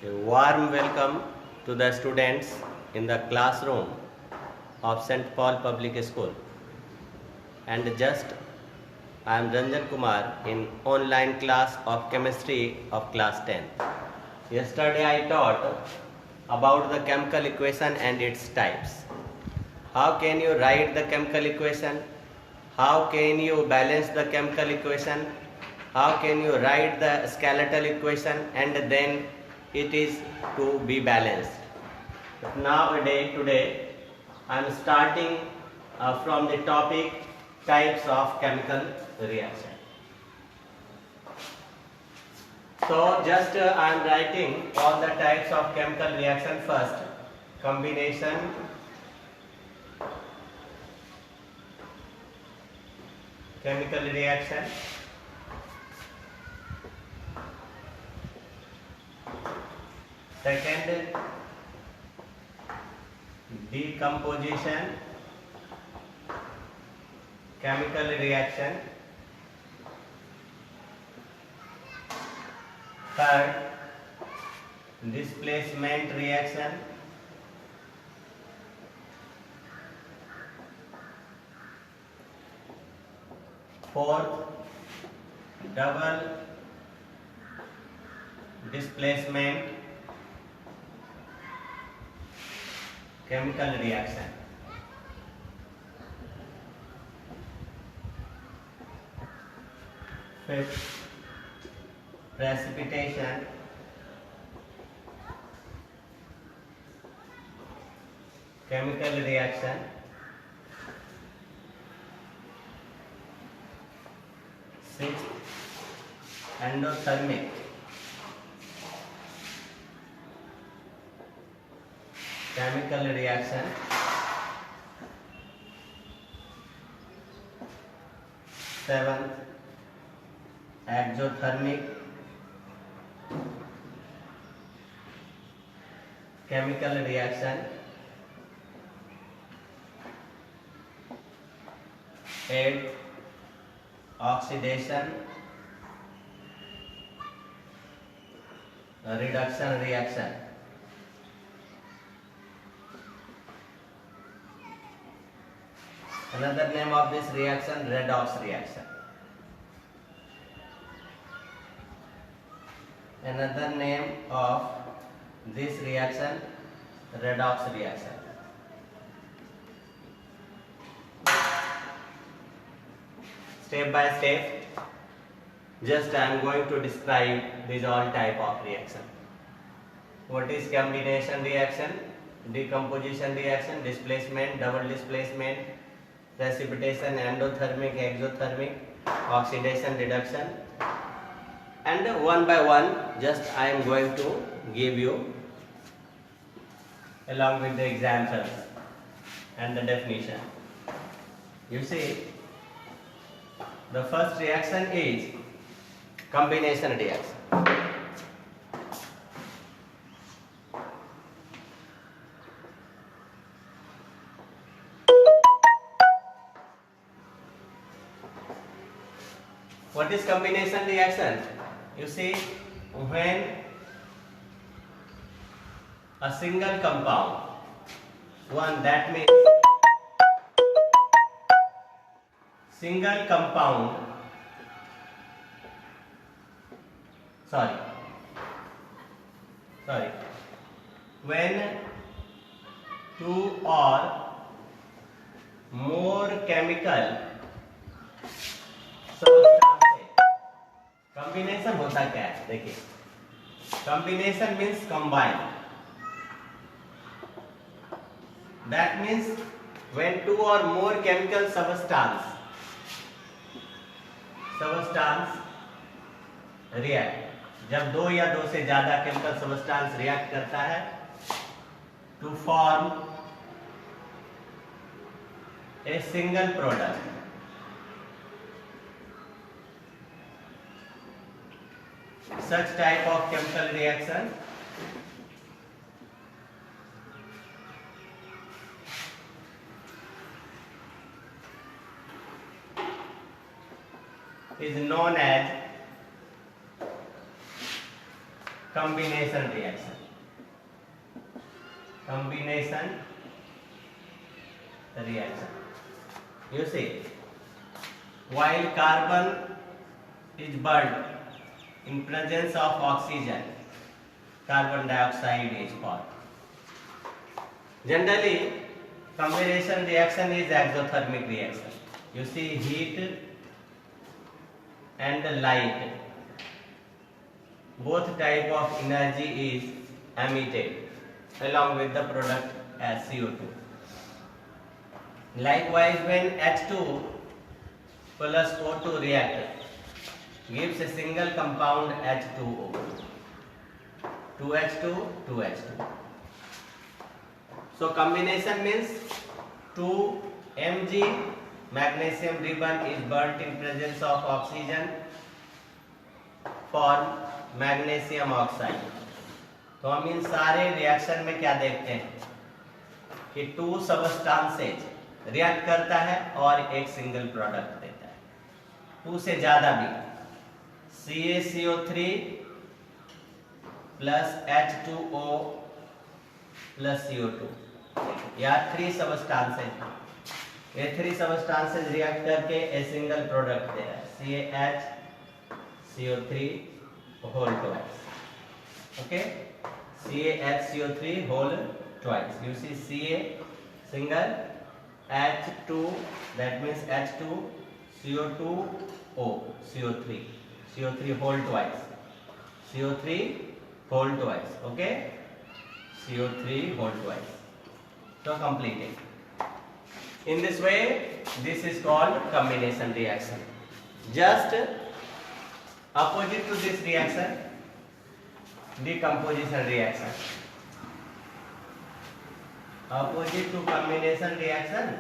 A warm welcome to the students in the classroom of St. Paul Public School. And just I am Ranjan Kumar in online class of chemistry of class 10. Yesterday I taught about the chemical equation and its types. How can you write the chemical equation? How can you balance the chemical equation? How can you write the skeletal equation and then it is to be balanced? But today I am starting from the topic types of chemical reaction. So just I am writing all the types of chemical reaction first. Combination, chemical reaction, second decomposition, chemical reaction, third displacement reaction, fourth double displacement chemical reaction. Fifth, precipitation chemical reaction. Sixth, endothermic chemical reaction. Seventh, exothermic chemical reaction. Eighth, oxidation reduction reaction. Another name of this reaction, redox reaction. Another name of this reaction, redox reaction. Step by step, just I am going to describe these all type of reaction. What is combination reaction, decomposition reaction, displacement, double displacement, precipitation, endothermic, exothermic, oxidation, reduction, and one by one just I am going to give you along with the examples and the definition. You see, the first reaction is combination reaction. What is combination reaction? You see, when a single compound, that means single compound, when two or more chemical combination होता क्या है, देखिए, combination means combine. That means when two और more chemical substance react, जब दो या दो से ज्यादा केमिकल सबस्टांस रिएक्ट करता है to form a single product. Such type of chemical reaction is known as combination reaction. Combination reaction. You see, while carbon is burned in presence of oxygen, carbon dioxide is formed. Generally, combination reaction is exothermic reaction. You see, heat and light, both type of energy is emitted along with the product as CO2. Likewise, when H2 plus O2 react, gives a single compound H2O. 2H2, 2H2. So combination means 2 Mg magnesium ribbon is burnt in presence of oxygen, form magnesium oxide. तो हम इन सारे reaction में क्या देखते हैं कि 2 substances react करता है और एक सिंगल प्रोडक्ट देता है. 2 से ज्यादा भी, CaCO3 plus H2O plus CO2, या 3 सबस्टांसेज. ये 3 सबस्टांसेज रिएक्ट करके ए सिंगल प्रोडक्ट दे रहा है, CaHCO3 whole twice. Okay, CaHCO3 whole twice. You see, Ca single, H2, that means H2, CO2O, CO3, CO3 whole twice, CO3 whole twice. Okay, CO3 whole twice. So completed. In this way, this is called combination reaction. Just opposite to this reaction, decomposition reaction. Opposite to combination reaction,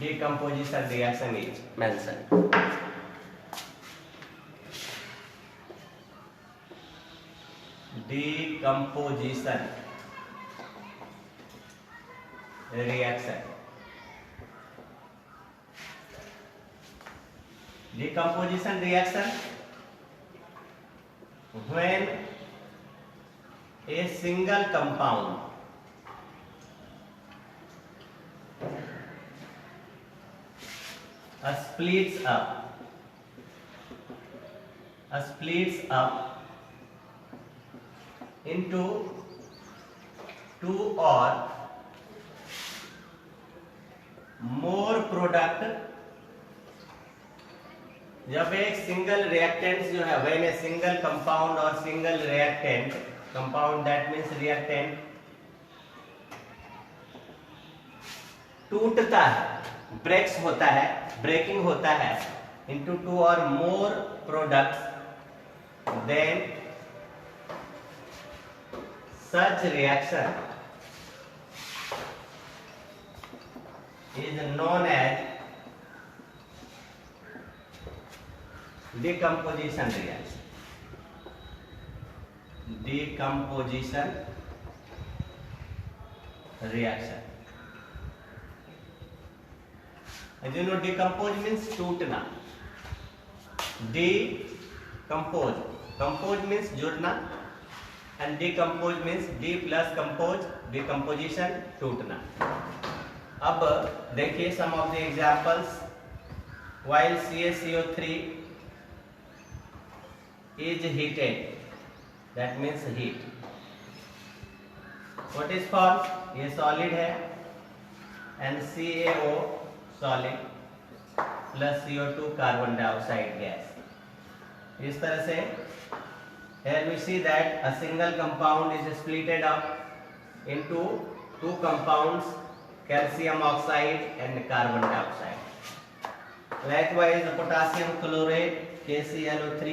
decomposition reaction is mentioned. Decomposition reaction. Decomposition reaction, when a single compound splits up into 2 or more product. जब एक single reactant जो है, when a single compound और single reactant, compound that means reactant, टूटता है, breaks होता है, breaking होता है इनटू 2 और more products, then such reaction is known as decomposition reaction. Decomposition reaction. As you know, decompose means टूटना. Decompose, compose means जुड़ना, and decompose means D plus compose, decomposition, टूटना. अब देखिए some of the examples. While CaCO3 is heated, that means heat. What is formed? ये solid है, and CaO solid plus CO2 carbon dioxide gas. इस तरह से here we see that a single compound is splitted up into 2 compounds, calcium oxide and carbon dioxide. Likewise, potassium chlorate, KClO3,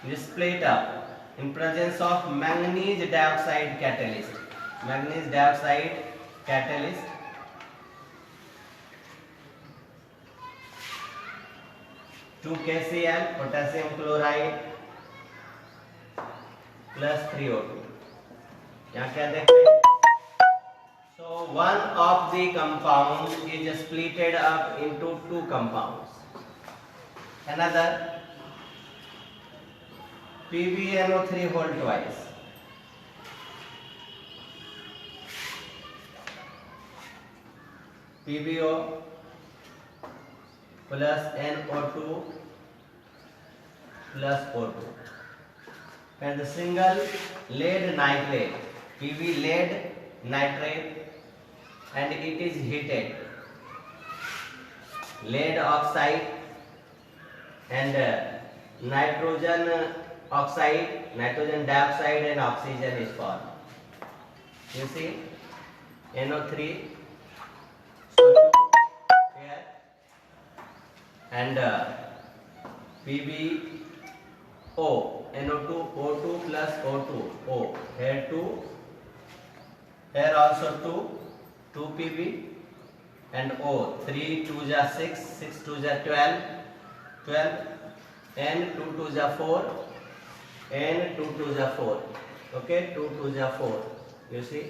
is split up in presence of manganese dioxide catalyst. Manganese dioxide catalyst, 2 KCl, potassium chloride plus 3O2. यहाँ क्या देखते हैं? So one of the compounds is splitted up into 2 compounds. Another PbNO3 whole twice. PbO plus NO2 plus O2, and the single lead nitrate, Pb lead nitrate, and it is heated. Lead oxide and nitrogen oxide, nitrogen dioxide and oxygen is formed. You see, NO3 here, and PbO NO2 O2 plus O2 O, here 2, here also 2 Pb, and O, 3 2 ja 6, 6 2 ja 12, N 2 2 ja 4, N 2 2 ja 4, okay, 2 2 ja 4, you see,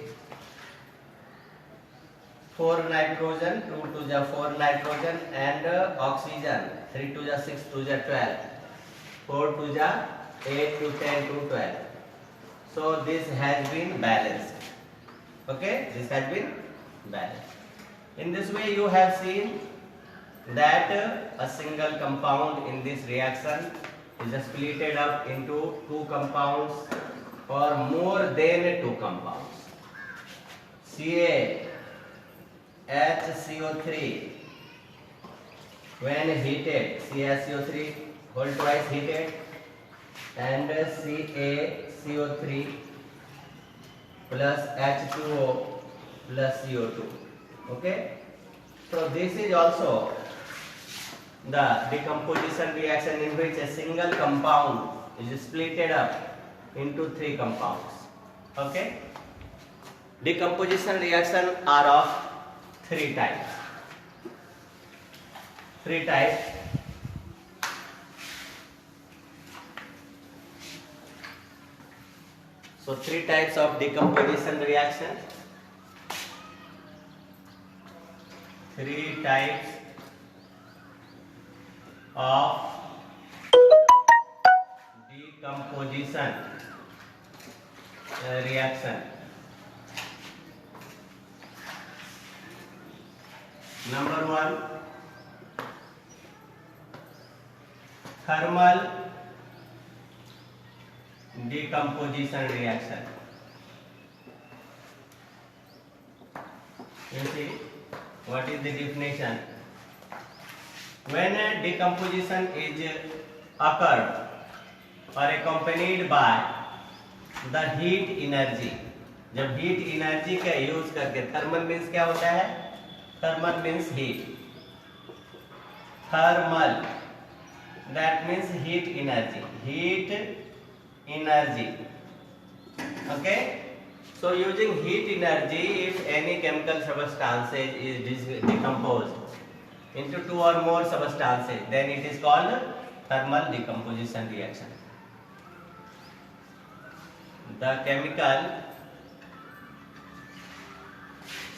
4 nitrogen, 2 2 ja 4 nitrogen, and oxygen, 3 2 ja 6, 2 ja 12, 4 2 ja 8 to 10 to 12. So this has been balanced, okay, this has been balanced. In this way you have seen that a single compound in this reaction is splitted up into two compounds or more than two compounds. CaHCO3 when heated, CaHCO3 whole twice heated, and CaCO3 plus H2O plus CO2. Okay, so this is also the decomposition reaction in which a single compound is splitted up into three compounds. Okay, decomposition reaction are of three types. So three types of decomposition reaction. Three types of decomposition reaction. Number 1, thermal decomposition reaction. You see, what is the definition? When a decomposition is occurred or accompanied by the heat energy, जब heat energy का use करके, thermal means क्या होता है? Thermal means heat. Thermal, that means heat energy. Okay. So using heat energy, if any chemical substance is decomposed into two or more substances, then it is called thermal decomposition reaction. The chemical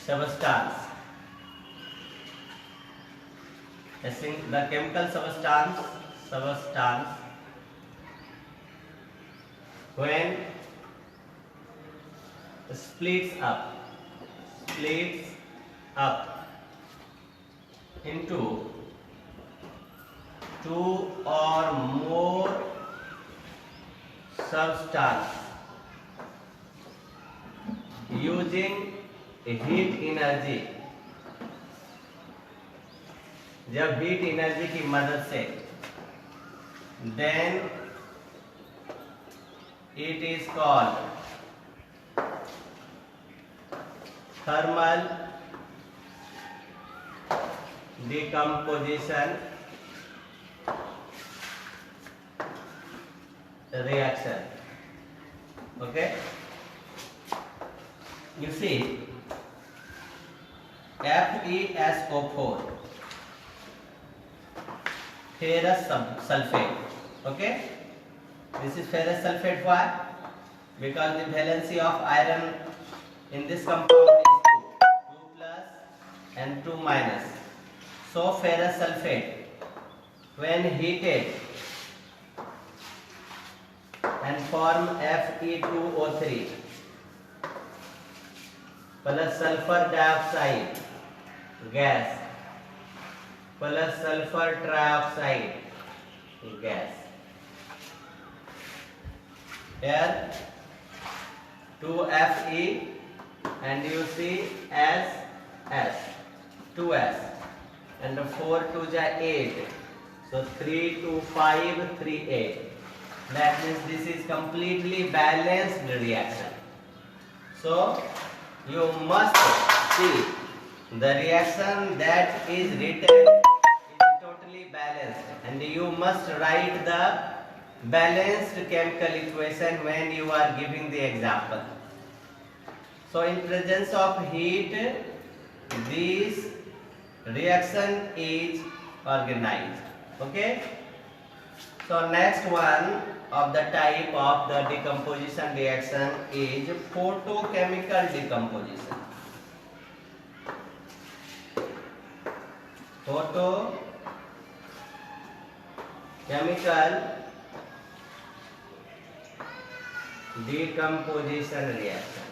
substance, when splits up into two or more substance using heat energy, जब heat energy की मदद से, then it is called thermal decomposition reaction. Okay, you see, FeSO4, ferrous sulfate. Okay, this is ferrous sulfate. Why? Because the valency of iron in this compound is 2 plus and 2 minus. So ferrous sulfate, when heated, and form Fe2O3 plus sulfur dioxide gas plus sulfur trioxide gas. Here 2Fe and you see S 2S and 4 2 8, so 3 2 5 3 8. That means this is completely balanced reaction. So you must see the reaction that is written is totally balanced, and you must write the balanced chemical equation when you are giving the example. So in presence of heat, this reaction is organized. Okay. So next one of the type of the decomposition reaction is photochemical decomposition. Photochemical decomposition reaction.